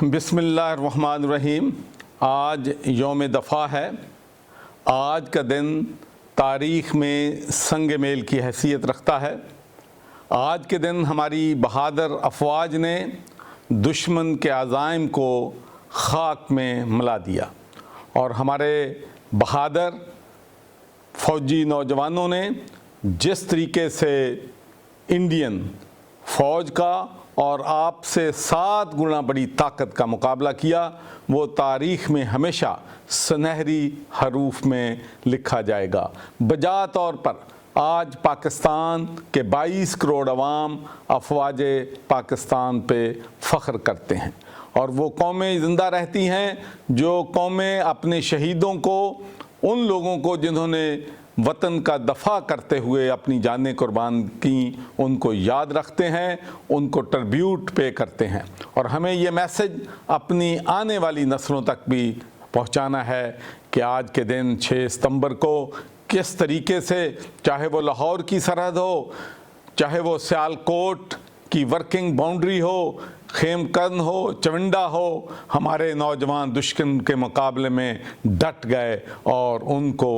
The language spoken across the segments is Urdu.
بسم اللہ الرحمن الرحیم۔ آج یوم دفاع ہے۔ آج کا دن تاریخ میں سنگ میل کی حیثیت رکھتا ہے۔ آج کے دن ہماری بہادر افواج نے دشمن کے عزائم کو خاک میں ملا دیا اور ہمارے بہادر فوجی نوجوانوں نے جس طریقے سے انڈین فوج کا اور آپ سے 7 گنا بڑی طاقت کا مقابلہ کیا، وہ تاریخ میں ہمیشہ سنہری حروف میں لکھا جائے گا۔ بجا طور پر آج پاکستان کے 22 کروڑ عوام افواج پاکستان پہ فخر کرتے ہیں، اور وہ قومیں زندہ رہتی ہیں جو قومیں اپنے شہیدوں کو، ان لوگوں کو جنہوں نے وطن کا دفاع کرتے ہوئے اپنی جانیں قربان کیں، ان کو یاد رکھتے ہیں، ان کو ٹربیوٹ پے کرتے ہیں۔ اور ہمیں یہ میسج اپنی آنے والی نسلوں تک بھی پہنچانا ہے کہ آج کے دن 6 ستمبر کو کس طریقے سے، چاہے وہ لاہور کی سرحد ہو، چاہے وہ سیالکوٹ کی ورکنگ باؤنڈری ہو، خیم کرن ہو، چونڈا ہو، ہمارے نوجوان دشمن کے مقابلے میں ڈٹ گئے اور ان کو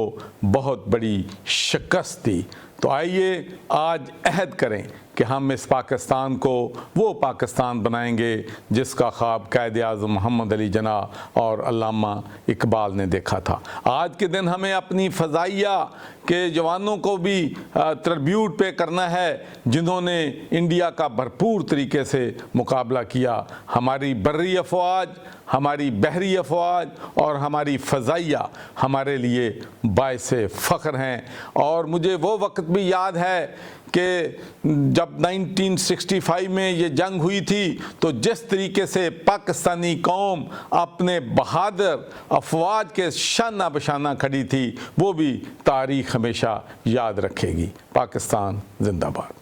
بہت بڑی شکست دی۔ تو آئیے آج عہد کریں کہ ہم اس پاکستان کو وہ پاکستان بنائیں گے جس کا خواب قائد اعظم محمد علی جناح اور علامہ اقبال نے دیکھا تھا۔ آج کے دن ہمیں اپنی فضائیہ کے جوانوں کو بھی ٹربیوٹ پے کرنا ہے جنہوں نے انڈیا کا بھرپور طریقے سے مقابلہ کیا۔ ہماری بری افواج، ہماری بحری افواج اور ہماری فضائیہ ہمارے لیے باعث فخر ہیں۔ اور مجھے وہ وقت بھی یاد ہے کہ جب 1965 میں یہ جنگ ہوئی تھی تو جس طریقے سے پاکستانی قوم اپنے بہادر افواج کے شانہ بشانہ کھڑی تھی، وہ بھی تاریخ ہمیشہ یاد رکھے گی۔ پاکستان زندہ باد۔